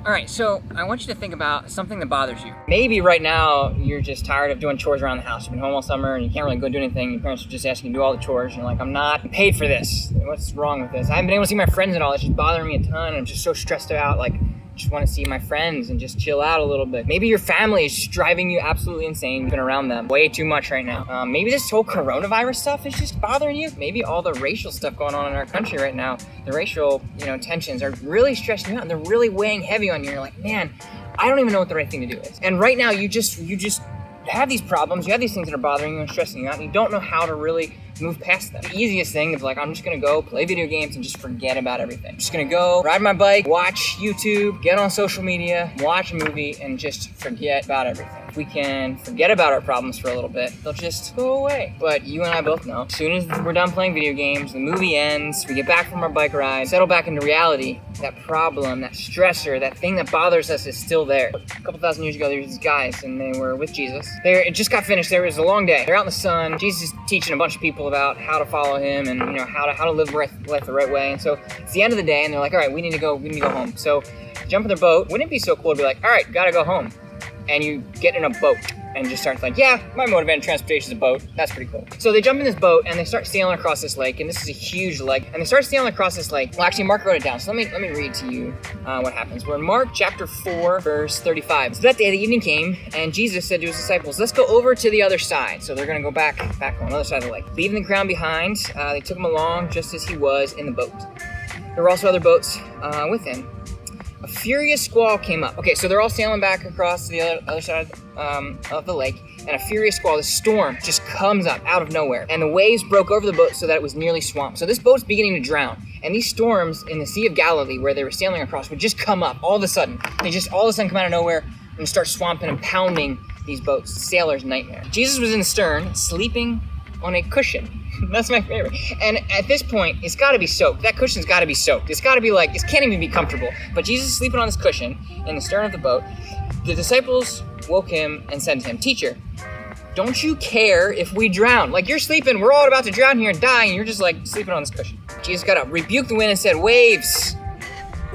All right, so I want you to think about something that bothers you. Maybe right now you're just tired of doing chores around the house. You've been home all summer and you can't really go do anything. Your parents are just asking you to do all the chores. And you're like, I'm not paid for this. What's wrong with this? I haven't been able to see my friends at all. It's just bothering me a ton. I'm just so stressed out. Like, just want to see my friends and just chill out a little bit. Maybe your family is driving you absolutely insane. You've been around them way too much right now. Maybe this whole coronavirus stuff is just bothering you. Maybe all the racial stuff going on in our country right now, the racial, tensions are really stressing you out and they're really weighing heavy on you. You're like, man, I don't even know what the right thing to do is. And right now you just have these problems, you have these things that are bothering you and stressing you out, and you don't know how to really move past them. The easiest thing is like, I'm just gonna go play video games and just forget about everything. I'm just gonna go ride my bike, watch YouTube, get on social media, watch a movie, and just forget about everything. If we can forget about our problems for a little bit, they'll just go away. But you and I both know, as soon as we're done playing video games, the movie ends, we get back from our bike ride, settle back into reality, that problem, that stressor, that thing that bothers us is still there. A couple thousand years ago, there was these guys, and they were with Jesus. It just got finished. There was a long day. They're out in the sun. Jesus is teaching a bunch of people about how to follow him and how to live life the right way. And so it's the end of the day, and they're like, all right, we need to go home. So jump in their boat. Wouldn't it be so cool to be like, all right, gotta go home? And you get in a boat and just start like, yeah, my mode of transportation is a boat. That's pretty cool. So they jump in this boat and they start sailing across this lake, and this is a huge lake. And they start sailing across this lake. Well, actually, Mark wrote it down. So let me read to you what happens. We're in Mark chapter 4, verse 35. So that day the evening came, and Jesus said to his disciples, let's go over to the other side. So they're going to go back on the other side of the lake. Leaving the crowd behind, they took him along just as he was in the boat. There were also other boats with him. A furious squall came up. Okay, so they're all sailing back across the other side of the lake, and a furious squall, the storm, just comes up out of nowhere. And the waves broke over the boat so that it was nearly swamped. So this boat's beginning to drown. And these storms in the Sea of Galilee, where they were sailing across, would just come up all of a sudden. They just all of a sudden come out of nowhere and start swamping and pounding these boats. Sailor's nightmare. Jesus was in the stern, sleeping on a cushion. That's my favorite. And at this point, it's got to be soaked. That cushion's got to be soaked. It's got to be like, it can't even be comfortable. But Jesus is sleeping on this cushion in the stern of the boat. The disciples woke him and said to him, teacher, don't you care if we drown? Like, you're sleeping, we're all about to drown here and die, and you're just like sleeping on this cushion. Jesus got up, rebuked the wind, and said, waves,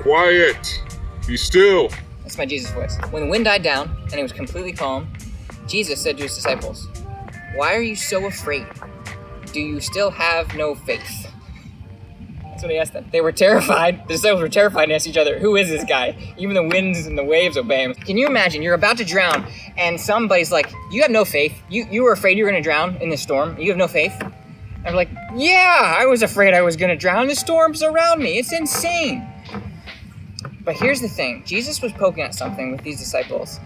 quiet, be still. That's my Jesus voice. When the wind died down and it was completely calm, Jesus said to his disciples, why are you so afraid? Do you still have no faith? That's what he asked them. They were terrified. The disciples were terrified and asked each other, who is this guy? Even the winds and the waves obey him. Can you imagine? You're about to drown and somebody's like, you have no faith. You were afraid you were going to drown in this storm. You have no faith. And I'm like, yeah, I was afraid I was going to drown. The storm's around me. It's insane. But here's the thing. Jesus was poking at something with these disciples.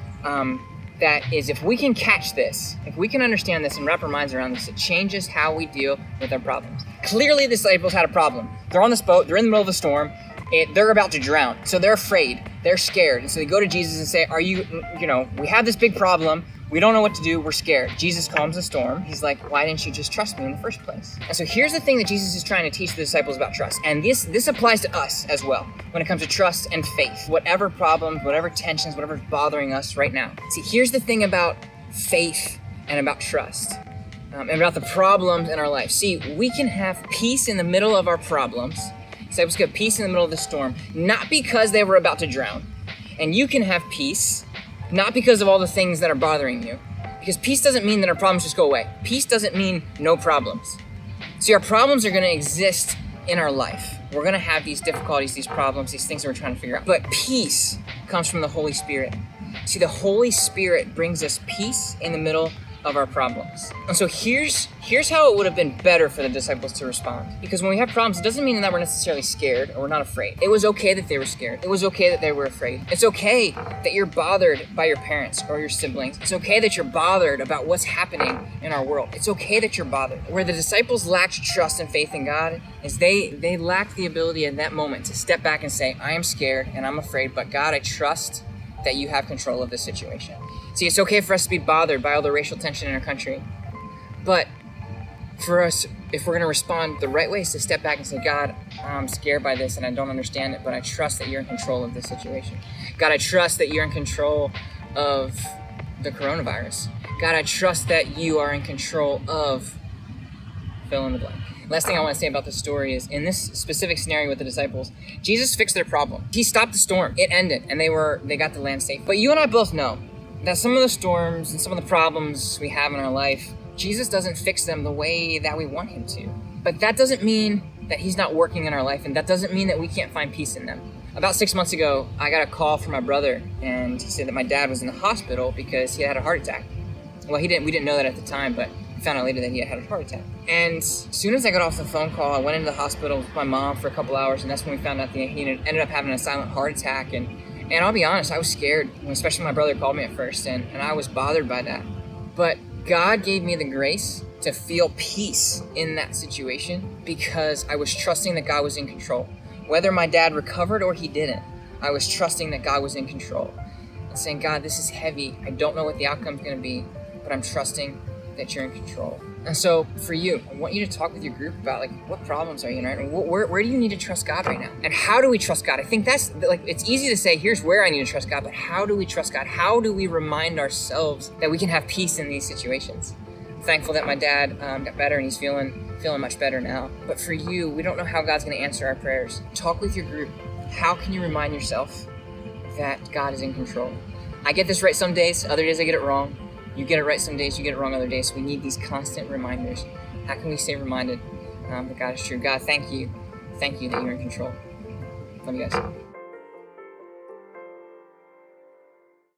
That is, if we can catch this, if we can understand this and wrap our minds around this, it changes how we deal with our problems. Clearly, the disciples had a problem. They're on this boat, they're in the middle of a storm, they're about to drown. So they're afraid, they're scared. And so they go to Jesus and say, we have this big problem. We don't know what to do. We're scared. Jesus calms the storm. He's like, why didn't you just trust me in the first place? And so here's the thing that Jesus is trying to teach the disciples about trust. And this applies to us as well when it comes to trust and faith. Whatever problems, whatever tensions, whatever's bothering us right now. See, here's the thing about faith and about trust and about the problems in our life. See, we can have peace in the middle of our problems. Disciples get peace in the middle of the storm, not because they were about to drown. And you can have peace not because of all the things that are bothering you. Because peace doesn't mean that our problems just go away. Peace doesn't mean no problems. See, our problems are going to exist in our life. We're going to have these difficulties, these problems, these things that we're trying to figure out. But peace comes from the Holy Spirit. See, the Holy Spirit brings us peace in the middle of our problems. And so here's how it would have been better for the disciples to respond. Because when we have problems, it doesn't mean that we're necessarily scared or we're not afraid. It was okay that they were scared. It was okay that they were afraid. It's okay that you're bothered by your parents or your siblings. It's okay that you're bothered about what's happening in our world. It's okay that you're bothered. Where the disciples lacked trust and faith in God is they lacked the ability in that moment to step back and say, I am scared and I'm afraid, but God, I trust that you have control of this situation. See, it's okay for us to be bothered by all the racial tension in our country, but for us, if we're going to respond the right way, is to step back and say, God, I'm scared by this and I don't understand it, but I trust that you're in control of this situation. God, I trust that you're in control of the coronavirus. God, I trust that you are in control of fill in the blank. Last thing I want to say about this story is, in this specific scenario with the disciples, Jesus fixed their problem. He stopped the storm. It ended, and they got to land safe. But you and I both know that some of the storms and some of the problems we have in our life, Jesus doesn't fix them the way that we want him to. But that doesn't mean that he's not working in our life, and that doesn't mean that we can't find peace in them. About 6 months ago, I got a call from my brother, and he said that my dad was in the hospital because he had a heart attack. Well, we didn't know that at the time, but we found out later that he had a heart attack. And as soon as I got off the phone call, I went into the hospital with my mom for a couple hours, and that's when we found out that he ended up having a silent heart attack. And I'll be honest, I was scared, especially when my brother called me at first, and I was bothered by that. But God gave me the grace to feel peace in that situation because I was trusting that God was in control. Whether my dad recovered or he didn't, I was trusting that God was in control and saying, God, this is heavy. I don't know what the outcome's going to be, but I'm trusting that you're in control. And so for you, I want you to talk with your group about what problems are you in, right? Where do you need to trust God right now? And how do we trust God? I think that's it's easy to say, here's where I need to trust God, but how do we trust God? How do we remind ourselves that we can have peace in these situations? I'm thankful that my dad got better and he's feeling much better now. But for you, we don't know how God's going to answer our prayers. Talk with your group. How can you remind yourself that God is in control? I get this right some days, other days I get it wrong. You get it right some days, you get it wrong other days. So we need these constant reminders. How can we stay reminded that God is true? God, thank you. Thank you that you're in control. Love you guys.